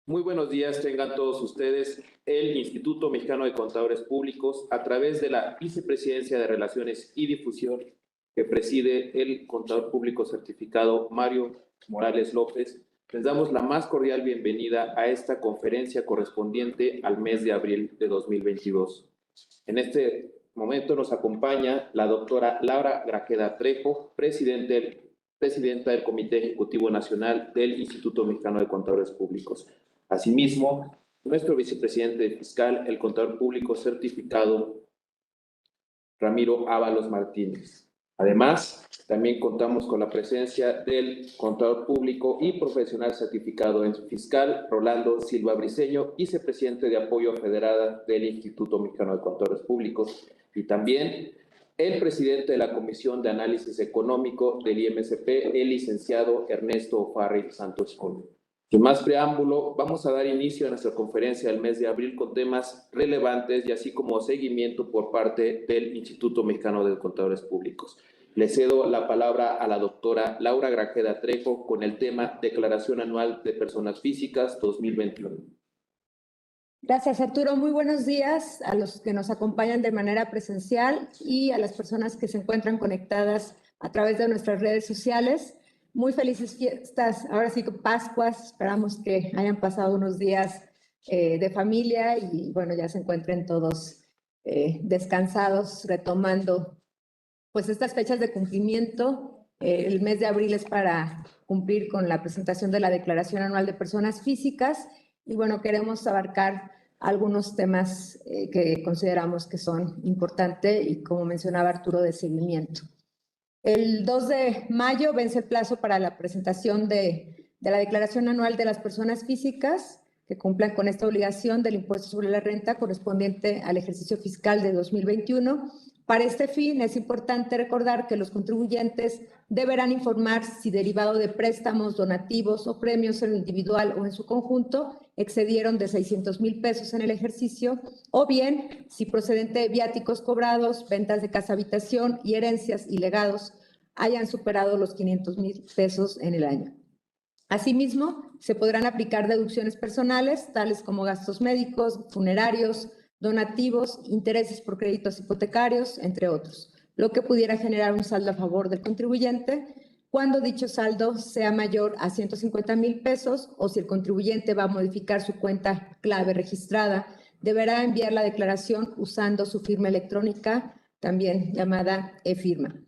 Muy buenos días, tengan todos ustedes. El Instituto Mexicano de Contadores Públicos, a través de la Vicepresidencia de Relaciones y Difusión que preside el contador público certificado Mario Morales López, les damos la más cordial bienvenida a esta conferencia correspondiente al mes de abril de 2022. En este momento nos acompaña la doctora Laura Grajeda Trejo, presidenta del Comité Ejecutivo Nacional del Instituto Mexicano de Contadores Públicos. Asimismo, nuestro vicepresidente fiscal, el contador público certificado Ramiro Ábalos Martínez. Además, también contamos con la presencia del contador público y profesional certificado en fiscal, Rolando Silva Briceño, vicepresidente de Apoyo Federada del Instituto Mexicano de Contadores Públicos, y también el presidente de la Comisión de Análisis Económico del IMSP, el licenciado Ernesto Farri Santos Col. Sin más preámbulo, vamos a dar inicio a nuestra conferencia del mes de abril con temas relevantes y así como seguimiento por parte del Instituto Mexicano de Contadores Públicos. Le cedo la palabra a la doctora Laura Grajeda Trejo con el tema Declaración Anual de Personas Físicas 2021. Gracias, Arturo. Muy buenos días a los que nos acompañan de manera presencial y a las personas que se encuentran conectadas a través de nuestras redes sociales. Muy felices fiestas, ahora sí que Pascuas, esperamos que hayan pasado unos días de familia y bueno, ya se encuentren todos descansados, retomando pues estas fechas de cumplimiento. El mes de abril es para cumplir con la presentación de la Declaración Anual de Personas Físicas y bueno, queremos abarcar algunos temas que consideramos que son importantes y como mencionaba Arturo, de seguimiento. El 2 de mayo vence el plazo para la presentación de la Declaración Anual de las Personas Físicas que cumplan con esta obligación del impuesto sobre la renta correspondiente al ejercicio fiscal de 2021. Para este fin, es importante recordar que los contribuyentes deberán informar si derivado de préstamos, donativos o premios en lo individual o en su conjunto excedieron de 600,000 pesos en el ejercicio, o bien si procedente de viáticos cobrados, ventas de casa habitación y herencias y legados hayan superado los 500,000 pesos en el año. Asimismo, se podrán aplicar deducciones personales, tales como gastos médicos, funerarios, donativos, intereses por créditos hipotecarios, entre otros, lo que pudiera generar un saldo a favor del contribuyente cuando dicho saldo sea mayor a 150,000 pesos o si el contribuyente va a modificar su cuenta clave registrada, deberá enviar la declaración usando su firma electrónica, también llamada e-firma.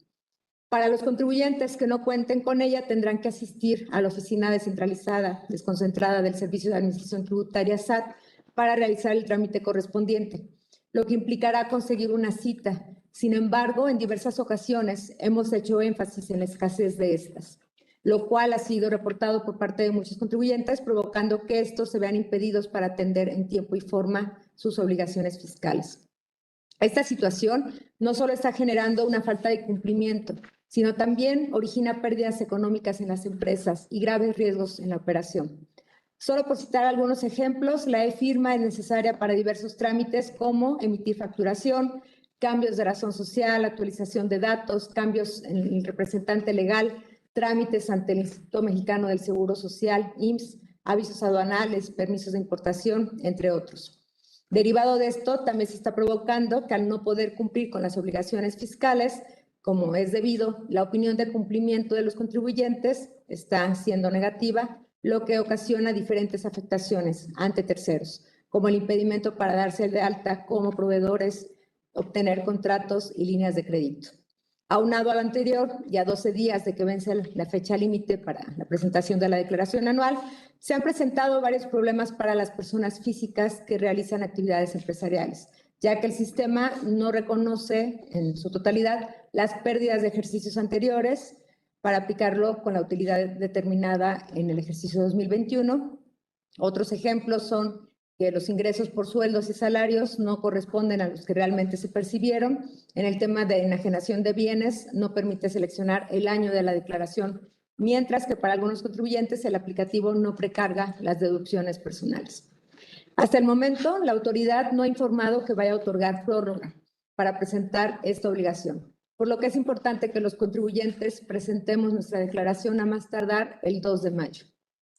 Para los contribuyentes que no cuenten con ella, tendrán que asistir a la oficina desconcentrada del Servicio de Administración Tributaria SAT para realizar el trámite correspondiente, lo que implicará conseguir una cita. Sin embargo, en diversas ocasiones hemos hecho énfasis en la escasez de estas, lo cual ha sido reportado por parte de muchos contribuyentes, provocando que estos se vean impedidos para atender en tiempo y forma sus obligaciones fiscales. Esta situación no solo está generando una falta de cumplimiento, sino también origina pérdidas económicas en las empresas y graves riesgos en la operación. Solo por citar algunos ejemplos, la e-firma es necesaria para diversos trámites como emitir facturación, cambios de razón social, actualización de datos, cambios en el representante legal, trámites ante el Instituto Mexicano del Seguro Social, IMSS, avisos aduanales, permisos de importación, entre otros. Derivado de esto, también se está provocando que al no poder cumplir con las obligaciones fiscales, como es debido, la opinión de cumplimiento de los contribuyentes está siendo negativa, lo que ocasiona diferentes afectaciones ante terceros, como el impedimento para darse de alta como proveedores, obtener contratos y líneas de crédito. Aunado a lo anterior, y a 12 días de que vence la fecha límite para la presentación de la declaración anual, se han presentado varios problemas para las personas físicas que realizan actividades empresariales, ya que el sistema no reconoce en su totalidad las pérdidas de ejercicios anteriores para aplicarlo con la utilidad determinada en el ejercicio 2021. Otros ejemplos son que los ingresos por sueldos y salarios no corresponden a los que realmente se percibieron. En el tema de enajenación de bienes, no permite seleccionar el año de la declaración, mientras que para algunos contribuyentes el aplicativo no precarga las deducciones personales. Hasta el momento, la autoridad no ha informado que vaya a otorgar prórroga para presentar esta obligación, por lo que es importante que los contribuyentes presentemos nuestra declaración a más tardar el 2 de mayo.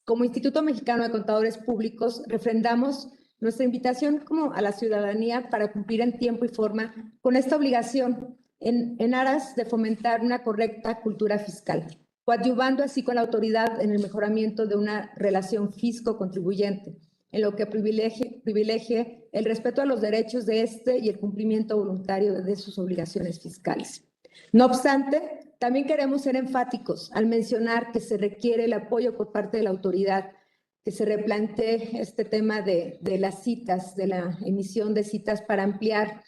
Como Instituto Mexicano de Contadores Públicos, refrendamos nuestra invitación como a la ciudadanía para cumplir en tiempo y forma con esta obligación en aras de fomentar una correcta cultura fiscal, coadyuvando así con la autoridad en el mejoramiento de una relación fisco-contribuyente, en lo que privilegie el respeto a los derechos de este y el cumplimiento voluntario de sus obligaciones fiscales. No obstante, también queremos ser enfáticos al mencionar que se requiere el apoyo por parte de la autoridad, que se replantee este tema de las citas, de la emisión de citas para ampliar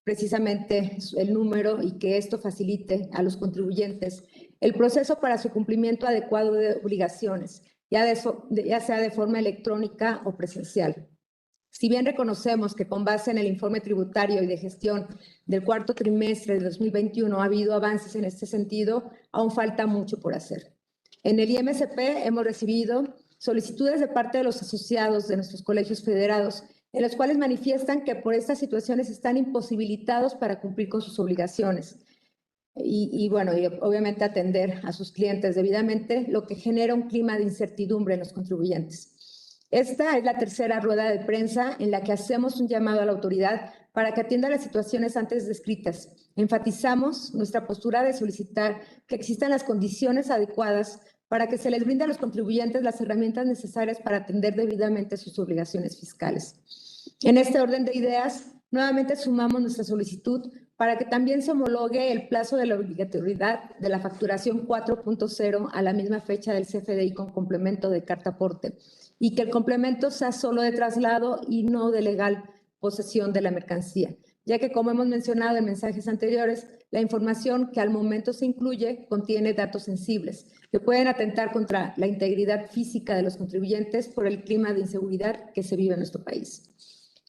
precisamente el número y que esto facilite a los contribuyentes el proceso para su cumplimiento adecuado de obligaciones, ya sea de forma electrónica o presencial. Si bien reconocemos que con base en el informe tributario y de gestión del cuarto trimestre de 2021 ha habido avances en este sentido, aún falta mucho por hacer. En el IMSP hemos recibido solicitudes de parte de los asociados de nuestros colegios federados, en los cuales manifiestan que por estas situaciones están imposibilitados para cumplir con sus obligaciones. Y obviamente atender a sus clientes debidamente, lo que genera un clima de incertidumbre en los contribuyentes. Esta es la tercera rueda de prensa en la que hacemos un llamado a la autoridad para que atienda las situaciones antes descritas. Enfatizamos nuestra postura de solicitar que existan las condiciones adecuadas para que se les brinde a los contribuyentes las herramientas necesarias para atender debidamente sus obligaciones fiscales. En este orden de ideas, nuevamente sumamos nuestra solicitud para que también se homologue el plazo de la obligatoriedad de la facturación 4.0 a la misma fecha del CFDI con complemento de carta aporte y que el complemento sea solo de traslado y no de legal posesión de la mercancía, ya que, como hemos mencionado en mensajes anteriores, la información que al momento se incluye contiene datos sensibles que pueden atentar contra la integridad física de los contribuyentes por el clima de inseguridad que se vive en nuestro país.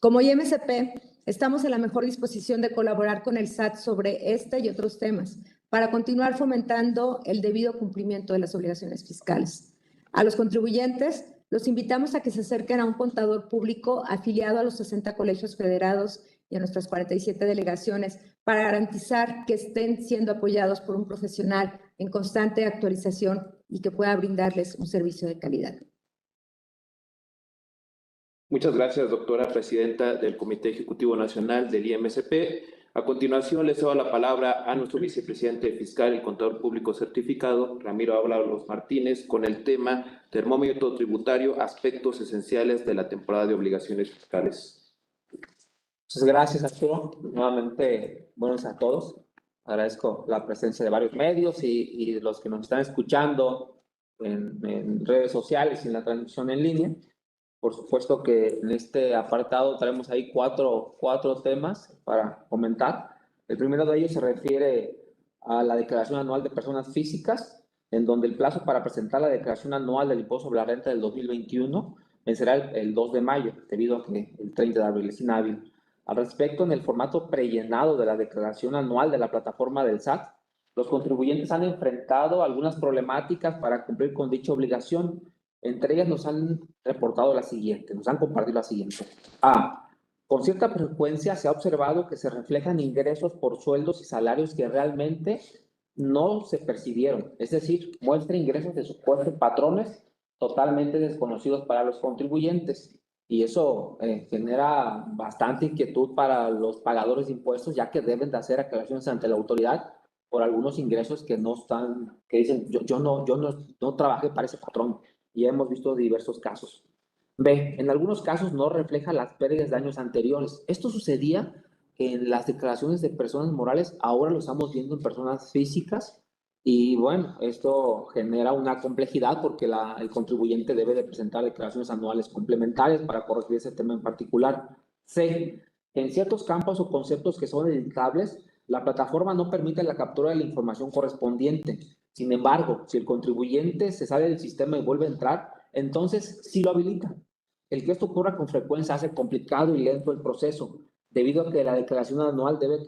Como IMSP, estamos en la mejor disposición de colaborar con el SAT sobre este y otros temas para continuar fomentando el debido cumplimiento de las obligaciones fiscales. A los contribuyentes los invitamos a que se acerquen a un contador público afiliado a los 60 colegios federados y a nuestras 47 delegaciones para garantizar que estén siendo apoyados por un profesional en constante actualización y que pueda brindarles un servicio de calidad. Muchas gracias, doctora presidenta del Comité Ejecutivo Nacional del IMSP. A continuación, le cedo la palabra a nuestro vicepresidente fiscal y contador público certificado, Ramiro Ábalos Martínez, con el tema termómetro tributario, aspectos esenciales de la temporada de obligaciones fiscales. Muchas gracias, Arturo. Nuevamente, buenos a todos. Agradezco la presencia de varios medios y los que nos están escuchando en redes sociales y en la transmisión en línea. Por supuesto que en este apartado traemos ahí cuatro temas para comentar. El primero de ellos se refiere a la declaración anual de personas físicas, en donde el plazo para presentar la declaración anual del impuesto sobre la renta del 2021 vencerá el 2 de mayo, debido a que el 30 de abril es inhábil. Al respecto, en el formato prellenado de la declaración anual de la plataforma del SAT, los contribuyentes han enfrentado algunas problemáticas para cumplir con dicha obligación. Entre ellas nos han reportado la siguiente, nos han compartido la siguiente. A. Con cierta frecuencia se ha observado que se reflejan ingresos por sueldos y salarios que realmente no se percibieron, es decir, muestra ingresos de supuestos patrones totalmente desconocidos para los contribuyentes. Y eso genera bastante inquietud para los pagadores de impuestos, ya que deben de hacer aclaraciones ante la autoridad por algunos ingresos que no están, que dicen, yo no trabajé para ese patrón. Y hemos visto diversos casos. B. En algunos casos no refleja las pérdidas de años anteriores. Esto sucedía en las declaraciones de personas morales, ahora lo estamos viendo en personas físicas. Y bueno, esto genera una complejidad porque el contribuyente debe de presentar declaraciones anuales complementarias para corregir ese tema en particular. C. En ciertos campos o conceptos que son editables, la plataforma no permite la captura de la información correspondiente. Sin embargo, si el contribuyente se sale del sistema y vuelve a entrar, entonces sí lo habilita. El que esto ocurra con frecuencia hace complicado y lento el proceso, debido a que la declaración anual debe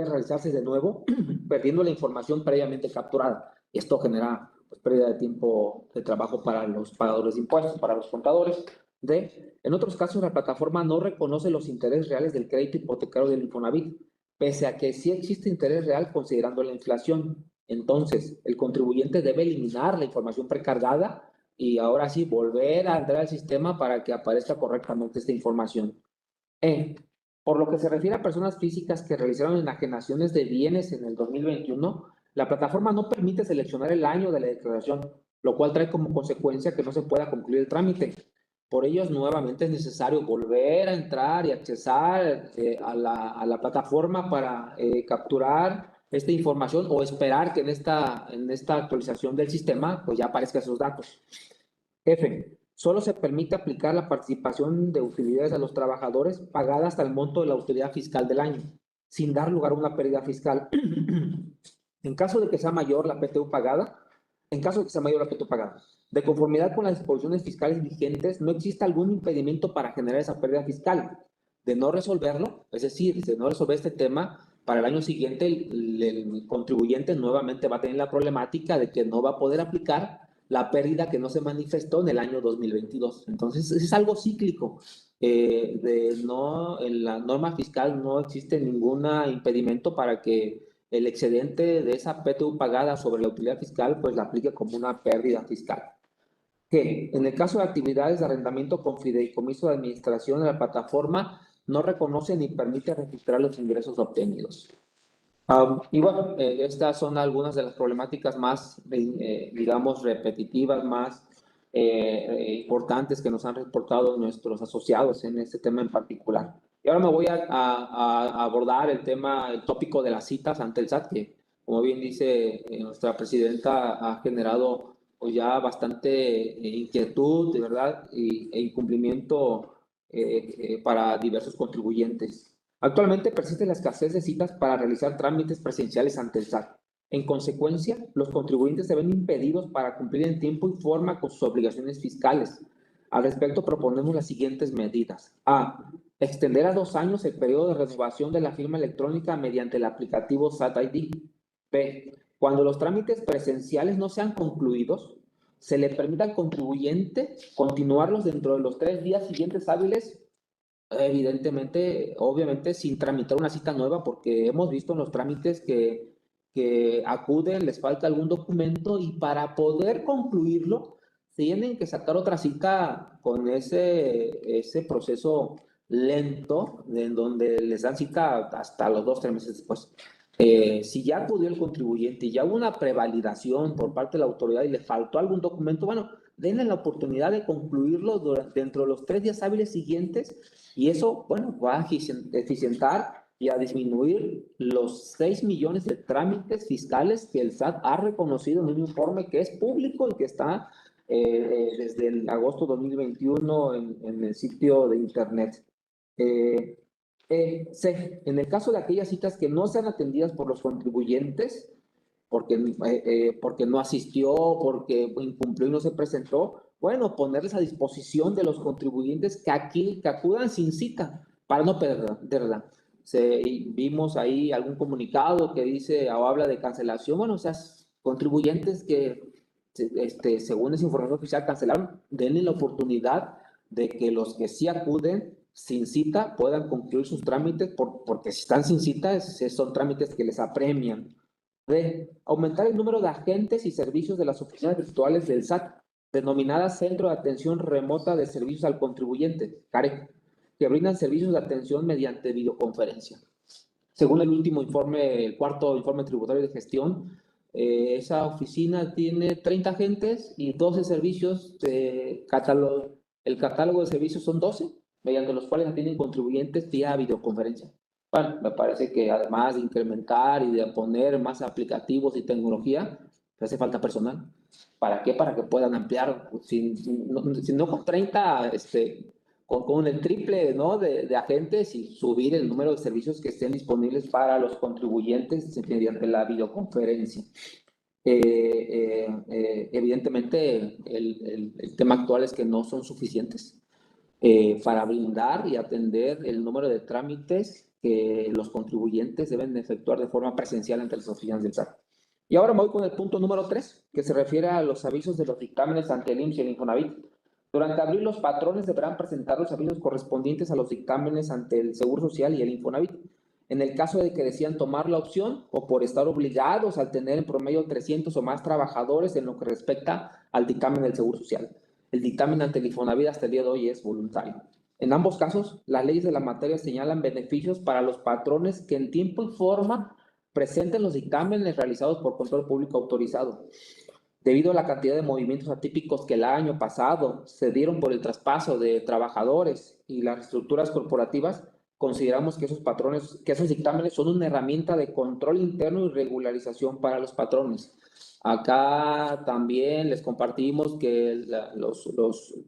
realizarse de nuevo, perdiendo la información previamente capturada. Esto genera pérdida de tiempo de trabajo para los pagadores de impuestos, para los contadores. D. En otros casos, la plataforma no reconoce los intereses reales del crédito hipotecario del Infonavit, pese a que sí existe interés real considerando la inflación. Entonces, el contribuyente debe eliminar la información precargada y ahora sí volver a entrar al sistema para que aparezca correctamente esta información. Por lo que se refiere a personas físicas que realizaron enajenaciones de bienes en el 2021, la plataforma no permite seleccionar el año de la declaración, lo cual trae como consecuencia que no se pueda concluir el trámite. Por ello, nuevamente es necesario volver a entrar y accesar a la plataforma para capturar esta información o esperar que en esta actualización del sistema pues ya aparezcan esos datos. F. Solo se permite aplicar la participación de utilidades a los trabajadores pagada hasta el monto de la utilidad fiscal del año, sin dar lugar a una pérdida fiscal. En caso de que sea mayor la PTU pagada, de conformidad con las disposiciones fiscales vigentes, no existe algún impedimento para generar esa pérdida fiscal. De no resolverlo, es decir, de no resolver este tema, para el año siguiente el contribuyente nuevamente va a tener la problemática de que no va a poder aplicar la pérdida que no se manifestó en el año 2022. Entonces, es algo cíclico. En la norma fiscal no existe ningún impedimento para que el excedente de esa PTU pagada sobre la utilidad fiscal, pues la aplique como una pérdida fiscal. Que en el caso de actividades de arrendamiento con fideicomiso de administración de la plataforma, no reconoce ni permite registrar los ingresos obtenidos. Y bueno, estas son algunas de las problemáticas más, digamos, repetitivas, más importantes que nos han reportado nuestros asociados en este tema en particular. Y ahora me voy a abordar el tópico de las citas ante el SAT, que, como bien dice nuestra presidenta, ha generado pues, ya bastante inquietud, de verdad, e incumplimiento para diversos contribuyentes. Actualmente persiste la escasez de citas para realizar trámites presenciales ante el SAT. En consecuencia, los contribuyentes se ven impedidos para cumplir en tiempo y forma con sus obligaciones fiscales. Al respecto, proponemos las siguientes medidas. A. Extender a 2 años el periodo de renovación de la firma electrónica mediante el aplicativo SAT ID. B. Cuando los trámites presenciales no sean concluidos, se le permita al contribuyente continuarlos dentro de los 3 días siguientes hábiles, evidentemente, obviamente, sin tramitar una cita nueva, porque hemos visto en los trámites que acuden, les falta algún documento y para poder concluirlo, tienen que sacar otra cita con ese proceso lento, en donde les dan cita hasta los 2 o 3 meses después. Si ya acudió el contribuyente y ya hubo una prevalidación por parte de la autoridad y le faltó algún documento, bueno, denle la oportunidad de concluirlo dentro de los 3 días hábiles siguientes y eso, bueno, va a eficientar y a disminuir los 6 millones de trámites fiscales que el SAT ha reconocido en un informe que es público y que está desde el agosto 2021 en el sitio de internet. C. En el caso de aquellas citas que no sean atendidas por los contribuyentes, porque no asistió, porque incumplió y no se presentó, bueno, ponerles a disposición de los contribuyentes que acudan sin cita para no perderla. Vimos ahí algún comunicado que dice o habla de cancelación, bueno, o sea, contribuyentes que según esa información oficial cancelaron, denle la oportunidad de que los que sí acuden sin cita puedan concluir sus trámites, porque si están sin cita, son trámites que les apremian. D. Aumentar el número de agentes y servicios de las oficinas virtuales del SAT, denominadas Centro de Atención Remota de Servicios al Contribuyente, CAREC, que brindan servicios de atención mediante videoconferencia. Según el último informe, el cuarto informe tributario de gestión, esa oficina tiene 30 agentes y 12 servicios. El catálogo de servicios son 12, mediante los cuales atienden contribuyentes vía videoconferencia. Bueno, me parece que además de incrementar y de poner más aplicativos y tecnología, hace falta personal. ¿Para qué? Para que puedan ampliar. Si no con 30, con el triple, ¿no? de agentes y subir el número de servicios que estén disponibles para los contribuyentes mediante la videoconferencia. Evidentemente, el tema actual es que no son suficientes para brindar y atender el número de trámites que los contribuyentes deben efectuar de forma presencial ante las oficinas del SAT. Y ahora me voy con el punto número 3, que se refiere a los avisos de los dictámenes ante el IMSS y el Infonavit. Durante abril, los patrones deberán presentar los avisos correspondientes a los dictámenes ante el Seguro Social y el Infonavit. en el caso de que decidan tomar la opción o por estar obligados al tener en promedio 300 o más trabajadores en lo que respecta al dictamen del Seguro Social. El dictamen ante el Infonavit hasta el día de hoy es voluntario. En ambos casos, las leyes de la materia señalan beneficios para los patrones que en tiempo y forma presenten los dictámenes realizados por control público autorizado. Debido a la cantidad de movimientos atípicos que el año pasado se dieron por el traspaso de trabajadores y las estructuras corporativas, consideramos que esos dictámenes son una herramienta de control interno y regularización para los patrones. Acá también les compartimos que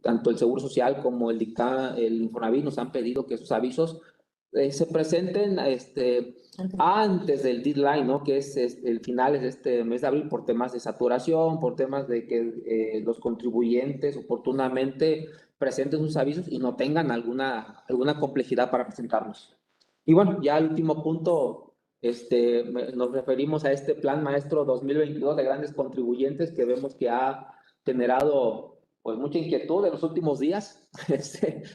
tanto el Seguro Social como el Infonavit nos han pedido que esos avisos se presenten antes del deadline, ¿no? Que es el final de este mes de abril, por temas de saturación, por temas de que los contribuyentes oportunamente presenten sus avisos y no tengan alguna complejidad para presentarlos. Y bueno, ya el último punto, nos referimos a este Plan Maestro 2022 de grandes contribuyentes que vemos que ha generado pues mucha inquietud en los últimos días.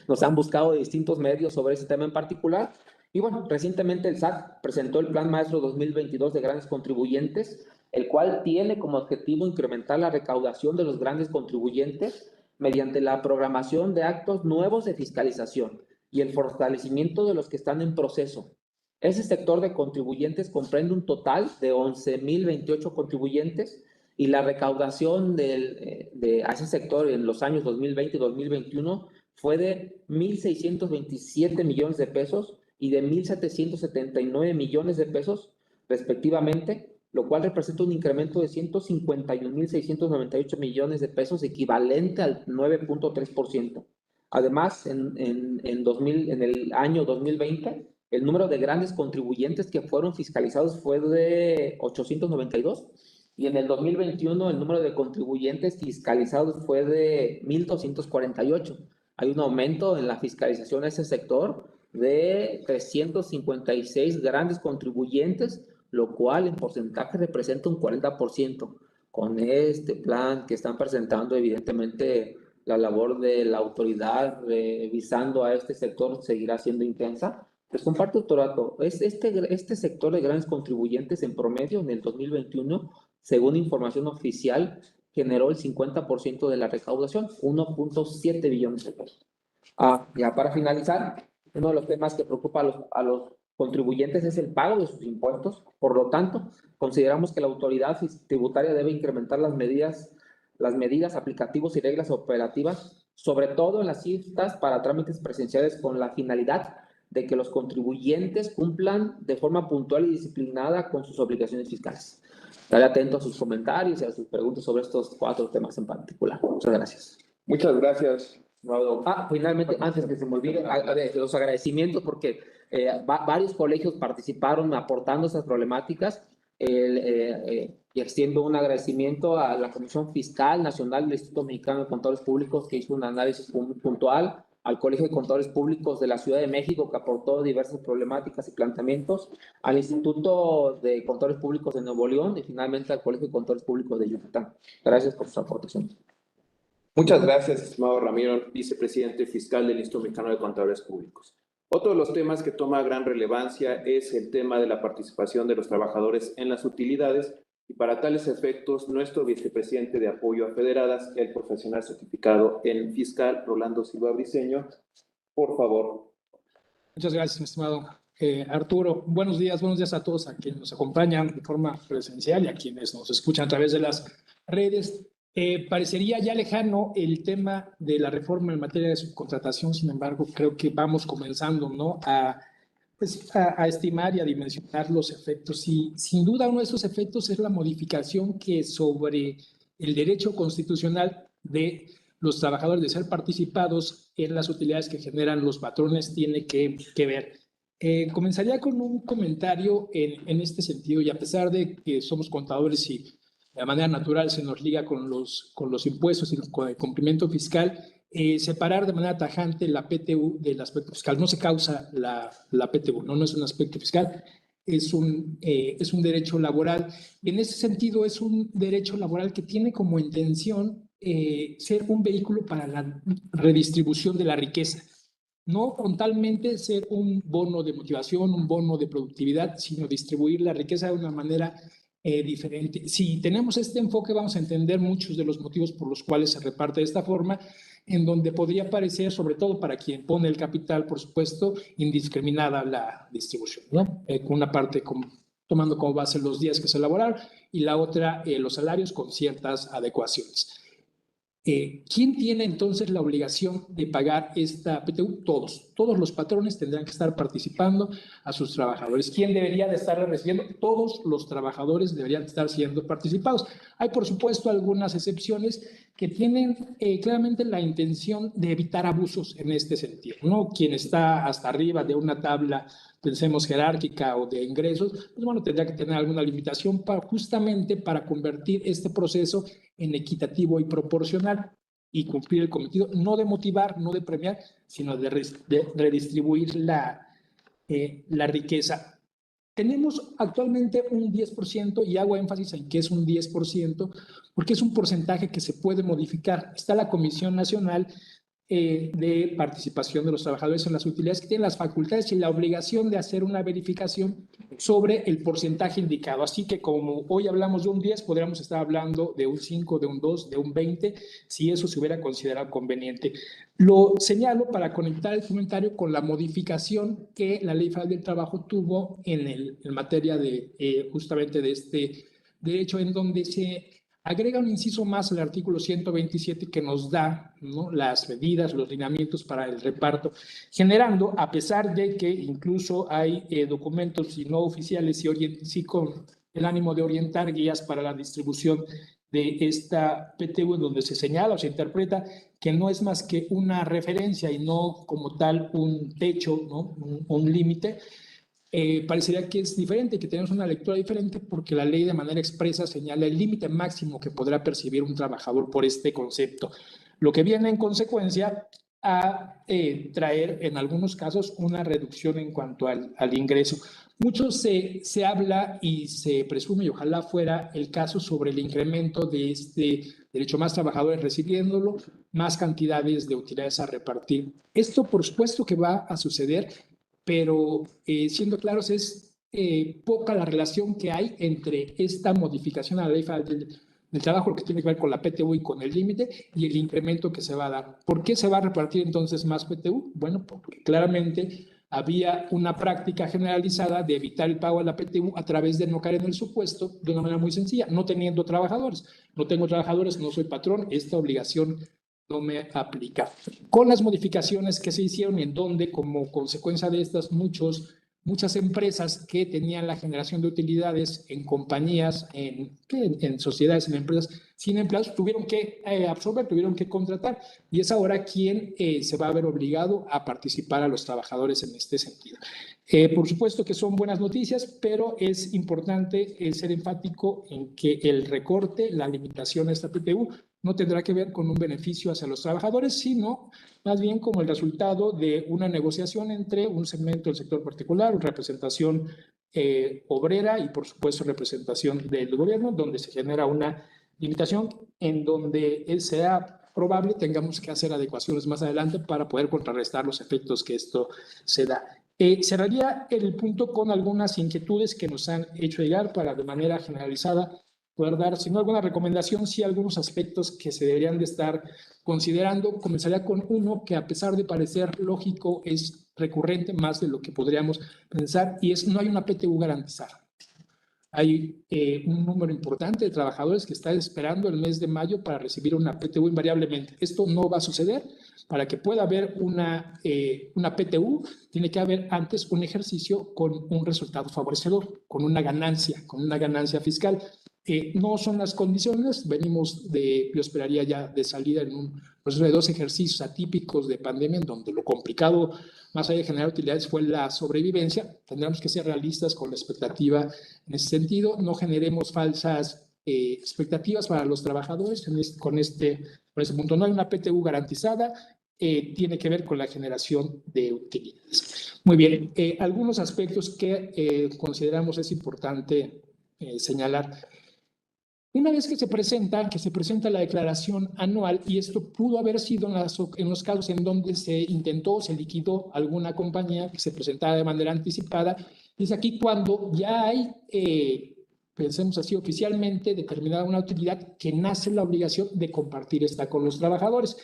Nos han buscado de distintos medios sobre ese tema en particular. Y bueno, recientemente el SAT presentó el Plan Maestro 2022 de grandes contribuyentes, el cual tiene como objetivo incrementar la recaudación de los grandes contribuyentes mediante la programación de actos nuevos de fiscalización y el fortalecimiento de los que están en proceso. Ese sector de contribuyentes comprende un total de 11,028 contribuyentes y la recaudación a ese sector en los años 2020 y 2021 fue de 1,627 millones de pesos y de 1,779 millones de pesos respectivamente, lo cual representa un incremento de 151,698 millones de pesos, equivalente al 9.3%. Además, en el año 2020, el número de grandes contribuyentes que fueron fiscalizados fue de 892, y en el 2021 el número de contribuyentes fiscalizados fue de 1,248. Hay un aumento en la fiscalización a ese sector de 356 grandes contribuyentes, lo cual en porcentaje representa un 40%. Con este plan que están presentando, evidentemente la labor de la autoridad revisando a este sector seguirá siendo intensa. Les comparto otro dato. Este sector de grandes contribuyentes en promedio en el 2021, según información oficial, generó el 50% de la recaudación, 1.7 billones de pesos. Ya para finalizar, uno de los temas que preocupa a los contribuyentes es el pago de sus impuestos. Por lo tanto, consideramos que la autoridad tributaria debe incrementar las medidas aplicativas y reglas operativas, sobre todo en las citas para trámites presenciales, con la finalidad de que los contribuyentes cumplan de forma puntual y disciplinada con sus obligaciones fiscales. Estaré atento a sus comentarios y a sus preguntas sobre estos 4 temas en particular. Muchas gracias. Muchas gracias. Finalmente, antes que se me olvide, los agradecimientos, porque varios colegios participaron aportando esas problemáticas, y extiendo un agradecimiento a la Comisión Fiscal Nacional del Instituto Mexicano de Contadores Públicos, que hizo un análisis puntual, al Colegio de Contadores Públicos de la Ciudad de México, que aportó diversas problemáticas y planteamientos, al Instituto de Contadores Públicos de Nuevo León y finalmente al Colegio de Contadores Públicos de Yucatán. Gracias por su aportación. Muchas gracias, estimado Ramiro, vicepresidente fiscal del Instituto Mexicano de Contadores Públicos. Otro de los temas que toma gran relevancia es el tema de la participación de los trabajadores en las utilidades, y para tales efectos, nuestro vicepresidente de apoyo a federadas, el profesional certificado en fiscal, Rolando Silva Briceño, por favor. Muchas gracias, mi estimado Arturo. Buenos días a todos a quienes nos acompañan de forma presencial y a quienes nos escuchan a través de las redes. Parecería ya lejano el tema de la reforma en materia de subcontratación, sin embargo, creo que vamos comenzando, ¿no?, a estimar y a dimensionar los efectos. Y sin duda uno de esos efectos es la modificación que sobre el derecho constitucional de los trabajadores de ser participados en las utilidades que generan los patrones tiene que ver. Comenzaría con un comentario en este sentido, y a pesar de que somos contadores y de manera natural se nos liga con los impuestos y con el cumplimiento fiscal, separar de manera tajante la PTU del aspecto fiscal. No se causa la PTU, no es un aspecto fiscal, es un derecho laboral. En ese sentido, es un derecho laboral que tiene como intención ser un vehículo para la redistribución de la riqueza. no frontalmente ser un bono de motivación, un bono de productividad, sino distribuir la riqueza de una manera diferente. Si tenemos este enfoque, vamos a entender muchos de los motivos por los cuales se reparte de esta forma, en donde podría parecer, sobre todo para quien pone el capital, por supuesto, indiscriminada la distribución, ¿no? Con una parte tomando como base los días que se elaboraron y la otra los salarios con ciertas adecuaciones. ¿Quién tiene entonces la obligación de pagar esta PTU? Todos los patrones tendrán que estar participando a sus trabajadores. ¿Quién debería de estarle recibiendo? Todos los trabajadores deberían estar siendo participados. Hay, por supuesto, algunas excepciones que tienen claramente la intención de evitar abusos en este sentido, ¿no? Quien está hasta arriba de una tabla, pensemos jerárquica o de ingresos, pues bueno, tendría que tener alguna limitación justamente para convertir este proceso en equitativo y proporcional y cumplir el cometido, no de motivar, no de premiar, sino de redistribuir la riqueza. Tenemos actualmente un 10% y hago énfasis en que es un 10% porque es un porcentaje que se puede modificar. Está la Comisión Nacional de Participación de los Trabajadores en las Utilidades, que tiene las facultades y la obligación de hacer una verificación sobre el porcentaje indicado. Así que como hoy hablamos de un 10, podríamos estar hablando de un 5, de un 2, de un 20, si eso se hubiera considerado conveniente. Lo señalo para conectar el comentario con la modificación que la Ley Federal del Trabajo tuvo en materia de justamente de este derecho, en donde se agrega un inciso más al artículo 127 que nos da, ¿no?, las medidas, los lineamientos para el reparto, generando, a pesar de que incluso hay documentos y no oficiales y sí con el ánimo de orientar guías para la distribución de esta PTU, en donde se señala o se interpreta que no es más que una referencia y no como tal un techo, ¿no?, un límite. Parecería que es diferente, que tenemos una lectura diferente porque la ley de manera expresa señala el límite máximo que podrá percibir un trabajador por este concepto, lo que viene en consecuencia a traer en algunos casos una reducción en cuanto al ingreso. Mucho se habla y se presume, y ojalá fuera el caso, sobre el incremento de este derecho, más trabajadores recibiéndolo, más cantidades de utilidades a repartir. Esto, por supuesto, que va a suceder, pero siendo claros, es poca la relación que hay entre esta modificación a la ley del trabajo, lo que tiene que ver con la PTU y con el límite, y el incremento que se va a dar. ¿Por qué se va a repartir entonces más PTU? Bueno, porque claramente había una práctica generalizada de evitar el pago a la PTU a través de no caer en el supuesto de una manera muy sencilla, no teniendo trabajadores. No tengo trabajadores, no soy patrón, esta obligación no me aplica. Con las modificaciones que se hicieron, en donde como consecuencia de estas muchas empresas que tenían la generación de utilidades en compañías, en sociedades, en empresas sin empleados, tuvieron que absorber, tuvieron que contratar, y es ahora quien se va a ver obligado a participar a los trabajadores en este sentido. Por supuesto que son buenas noticias, pero es importante ser enfático en que el recorte, la limitación a esta PTU, no tendrá que ver con un beneficio hacia los trabajadores, sino más bien como el resultado de una negociación entre un segmento del sector particular, representación obrera y, por supuesto, representación del gobierno, donde se genera una limitación en donde sea probable tengamos que hacer adecuaciones más adelante para poder contrarrestar los efectos que esto se da. Cerraría el punto con algunas inquietudes que nos han hecho llegar para, de manera generalizada, poder dar, si no alguna recomendación, sí algunos aspectos que se deberían de estar considerando. Comenzaría con uno que, a pesar de parecer lógico, es recurrente más de lo que podríamos pensar, y es: no hay una PTU garantizada. Hay un número importante de trabajadores que están esperando el mes de mayo para recibir una PTU invariablemente. Esto no va a suceder. Para que pueda haber una PTU, tiene que haber antes un ejercicio con un resultado favorecedor, con una ganancia fiscal. No son las condiciones. Venimos yo esperaría ya de salida en un proceso de 2 ejercicios atípicos de pandemia, en donde lo complicado, más allá de generar utilidades, fue la sobrevivencia. Tendremos que ser realistas con la expectativa en ese sentido. No generemos falsas expectativas para los trabajadores con ese punto. No hay una PTU garantizada. Tiene que ver con la generación de utilidades. Muy bien, algunos aspectos que consideramos es importante señalar. Una vez que se presenta la declaración anual, y esto pudo haber sido en los casos en donde se liquidó alguna compañía que se presentaba de manera anticipada, es aquí cuando ya hay, pensemos así, oficialmente determinada una utilidad que nace la obligación de compartir esta con los trabajadores.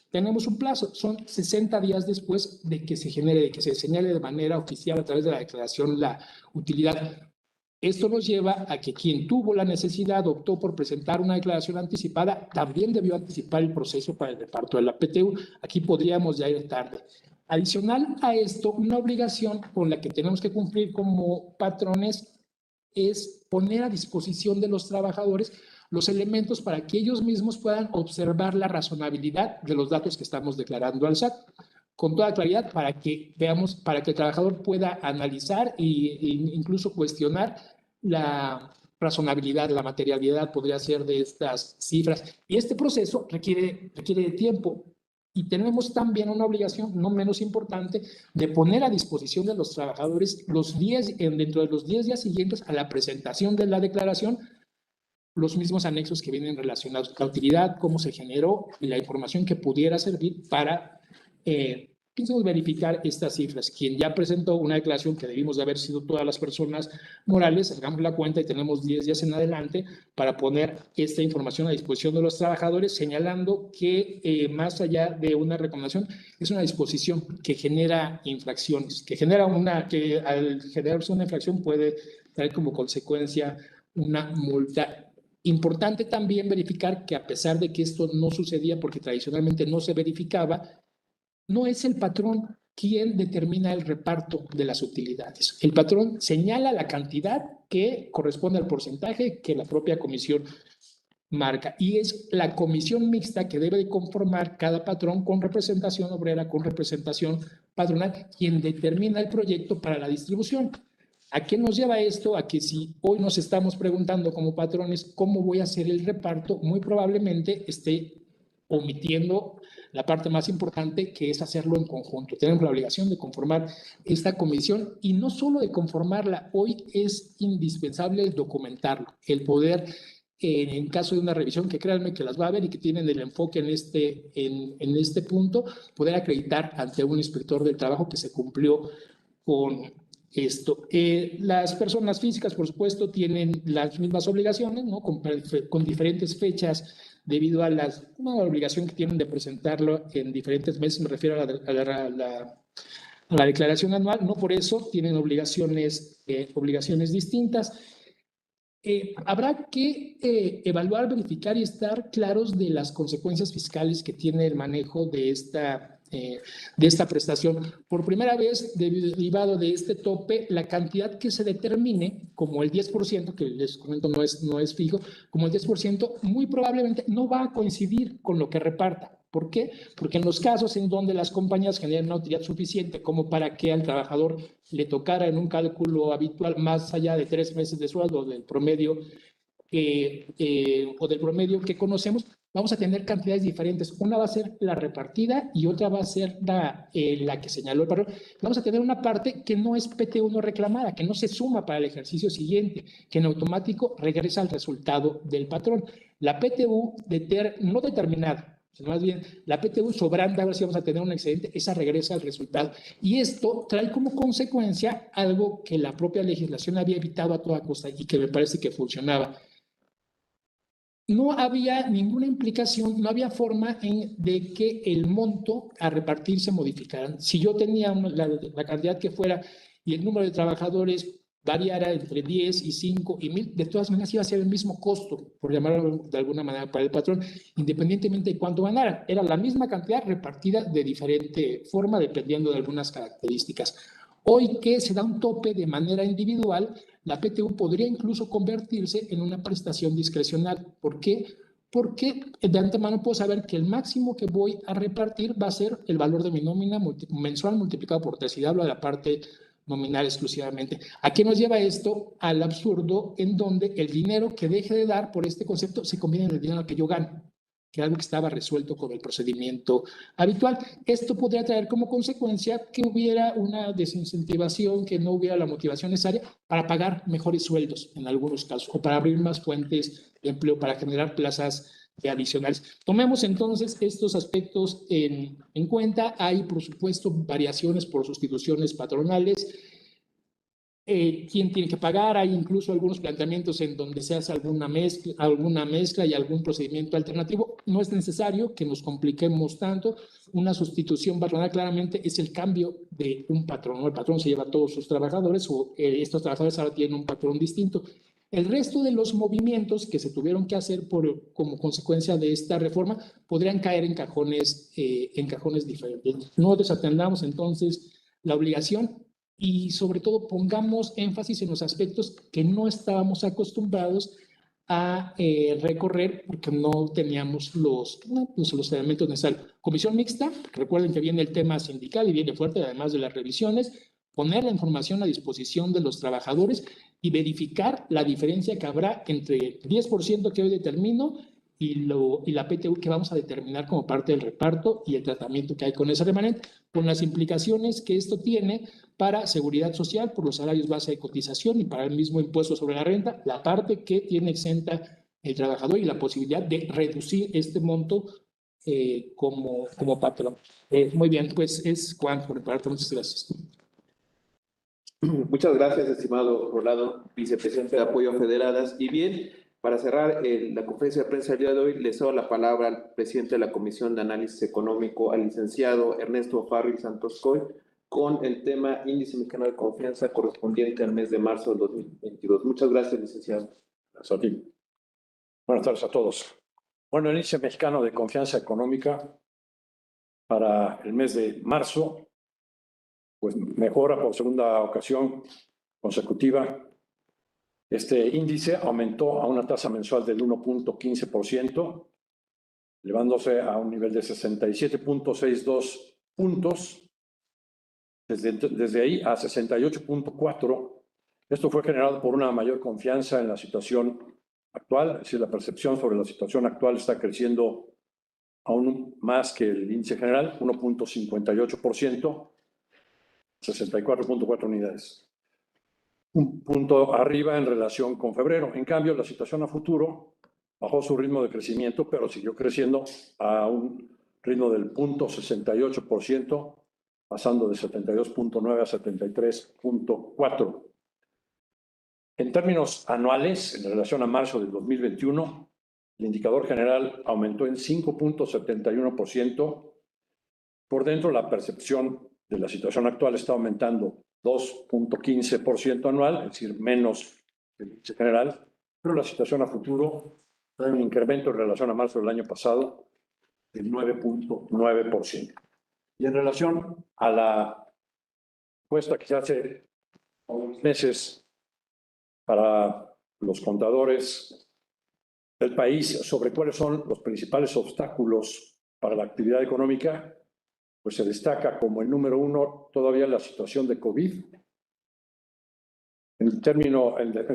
Tenemos un plazo, son 60 días después de que se genere, de que se señale de manera oficial a través de la declaración la utilidad. Esto nos lleva a que quien tuvo la necesidad, optó por presentar una declaración anticipada, también debió anticipar el proceso para el reparto de la PTU. Aquí podríamos ya ir tarde. Adicional a esto, una obligación con la que tenemos que cumplir como patrones es poner a disposición de los trabajadores los elementos para que ellos mismos puedan observar la razonabilidad de los datos que estamos declarando al SAT con toda claridad para que veamos, para que el trabajador pueda analizar e incluso cuestionar la razonabilidad, la materialidad podría ser de estas cifras. Y este proceso requiere de tiempo. Y tenemos también una obligación, no menos importante, de poner a disposición de los trabajadores dentro de los 10 días siguientes a la presentación de la declaración, los mismos anexos que vienen relacionados con la utilidad, cómo se generó y la información que pudiera servir para verificar estas cifras. Quien ya presentó una declaración que debimos de haber sido todas las personas morales, hagamos la cuenta y tenemos 10 días en adelante para poner esta información a disposición de los trabajadores, señalando que más allá de una recomendación, es una disposición que genera infracciones, que al generarse una infracción puede traer como consecuencia una multa. Importante también verificar que a pesar de que esto no sucedía porque tradicionalmente no se verificaba, no es el patrón quien determina el reparto de las utilidades. El patrón señala la cantidad que corresponde al porcentaje que la propia comisión marca, y es la comisión mixta que debe de conformar cada patrón con representación obrera, con representación patronal, quien determina el proyecto para la distribución. ¿A qué nos lleva esto? A que si hoy nos estamos preguntando como patrones cómo voy a hacer el reparto, muy probablemente esté omitiendo la parte más importante, que es hacerlo en conjunto. Tenemos la obligación de conformar esta comisión, y no solo de conformarla, hoy es indispensable documentarlo, el poder, en caso de una revisión, que créanme que las va a ver y que tienen el enfoque en este punto, poder acreditar ante un inspector del trabajo que se cumplió con esto. Las personas físicas, por supuesto, tienen las mismas obligaciones, ¿no? Con diferentes fechas, debido a la obligación que tienen de presentarlo en diferentes meses. Me refiero a la declaración anual. No por eso tienen obligaciones distintas. Habrá que evaluar, verificar y estar claros de las consecuencias fiscales que tiene el manejo de esta prestación. Por primera vez, derivado de este tope, la cantidad que se determine como el 10%, que les comento no es fijo, como el 10%, muy probablemente no va a coincidir con lo que reparta. ¿Por qué? Porque en los casos en donde las compañías generan una utilidad suficiente como para que al trabajador le tocara en un cálculo habitual más allá de 3 meses de sueldo del promedio o del promedio que conocemos, vamos a tener cantidades diferentes. Una va a ser la repartida y otra va a ser la que señaló el patrón. Vamos a tener una parte que no es PTU no reclamada, que no se suma para el ejercicio siguiente, que en automático regresa al resultado del patrón. La PTU no determinada, más bien la PTU sobrante, a ver si vamos a tener un excedente, esa regresa al resultado. Y esto trae como consecuencia algo que la propia legislación había evitado a toda costa y que me parece que funcionaba. No había ninguna implicación, no había forma de que el monto a repartir se modificara. Si yo tenía la cantidad que fuera y el número de trabajadores variara entre 10 y 5 y 1000, de todas maneras iba a ser el mismo costo, por llamarlo de alguna manera, para el patrón, independientemente de cuánto ganaran. Era la misma cantidad repartida de diferente forma, dependiendo de algunas características. Hoy que se da un tope de manera individual, la PTU podría incluso convertirse en una prestación discrecional. ¿Por qué? Porque de antemano puedo saber que el máximo que voy a repartir va a ser el valor de mi nómina mensual multiplicado por 3, y hablo de la parte nominal exclusivamente. ¿A qué nos lleva esto? Al absurdo en donde el dinero que deje de dar por este concepto se convierte en el dinero que yo gano. que algo que estaba resuelto con el procedimiento habitual. Esto podría traer como consecuencia que hubiera una desincentivación, que no hubiera la motivación necesaria para pagar mejores sueldos en algunos casos, o para abrir más fuentes de empleo, para generar plazas adicionales. Tomemos entonces estos aspectos en cuenta. Hay, por supuesto, variaciones por sustituciones patronales. ¿Quién tiene que pagar? Hay incluso algunos planteamientos en donde se hace alguna mezcla y algún procedimiento alternativo. No es necesario que nos compliquemos tanto. Una sustitución patronal claramente es el cambio de un patrón, ¿no? El patrón se lleva a todos sus trabajadores, o estos trabajadores ahora tienen un patrón distinto. El resto de los movimientos que se tuvieron que hacer como consecuencia de esta reforma podrían caer en cajones diferentes. No desatendamos entonces la obligación y sobre todo pongamos énfasis en los aspectos que no estábamos acostumbrados a recorrer porque no teníamos los elementos necesarios. Comisión mixta, recuerden que viene el tema sindical y viene fuerte, además de las revisiones, poner la información a disposición de los trabajadores y verificar la diferencia que habrá entre el 10% que hoy determino y la PTU que vamos a determinar como parte del reparto y el tratamiento que hay con ese remanente, con las implicaciones que esto tiene para seguridad social, por los salarios base de cotización y para el mismo impuesto sobre la renta, la parte que tiene exenta el trabajador y la posibilidad de reducir este monto como patrón. Muy bien, pues es Juan por el parte. Muchas gracias. Muchas gracias, estimado Rolando, vicepresidente de Apoyo a Federadas. Y bien, para cerrar la conferencia de prensa del día de hoy, le cedo la palabra al presidente de la Comisión de Análisis Económico, al licenciado Ernesto Farril Santos Coy, con el tema Índice Mexicano de Confianza correspondiente al mes de marzo del 2022. Muchas gracias, licenciado. Gracias a ti. Buenas tardes a todos. Bueno, el Índice Mexicano de Confianza Económica para el mes de marzo, pues mejora por segunda ocasión consecutiva. Este índice aumentó a una tasa mensual del 1.15%, elevándose a un nivel de 67.62 puntos, desde ahí a 68.4. Esto fue generado por una mayor confianza en la situación actual, es decir, la percepción sobre la situación actual está creciendo aún más que el índice general, 1.58%, 64.4 unidades. Un punto arriba en relación con febrero. En cambio, la situación a futuro bajó su ritmo de crecimiento, pero siguió creciendo a un ritmo del 0.68%, pasando de 72.9 a 73.4. En términos anuales, en relación a marzo del 2021, el indicador general aumentó en 5.71%. Por dentro, la percepción de la situación actual está aumentando 2.15% anual, es decir, menos que el índice general, pero la situación a futuro trae un incremento en relación a marzo del año pasado del 9.9%. Y en relación a la encuesta que se hace unos meses para los contadores del país sobre cuáles son los principales obstáculos para la actividad económica, pues se destaca como el número uno todavía la situación de COVID. En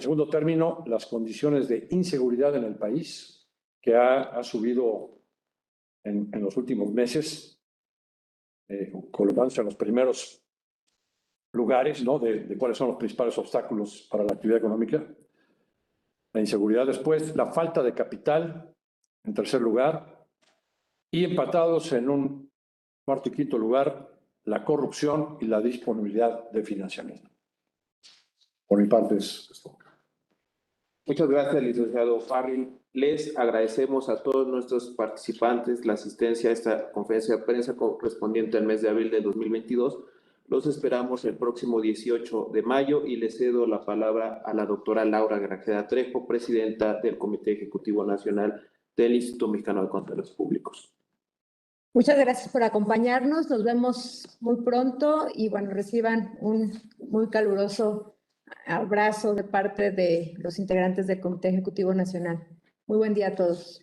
segundo término, las condiciones de inseguridad en el país, que ha subido en los últimos meses, colocándose en los primeros lugares, ¿no? de cuáles son los principales obstáculos para la actividad económica. La inseguridad después, la falta de capital en tercer lugar, y empatados en un cuarto y quinto lugar, la corrupción y la disponibilidad de financiamiento. Por mi parte es esto. Muchas gracias, licenciado Farril. Les agradecemos a todos nuestros participantes la asistencia a esta conferencia de prensa correspondiente al mes de abril de 2022. Los esperamos el próximo 18 de mayo y le cedo la palabra a la doctora Laura Grajeda Trejo, presidenta del Comité Ejecutivo Nacional del Instituto Mexicano de Contadores Públicos. Muchas gracias por acompañarnos. Nos vemos muy pronto y bueno, reciban un muy caluroso abrazo de parte de los integrantes del Comité Ejecutivo Nacional. Muy buen día a todos.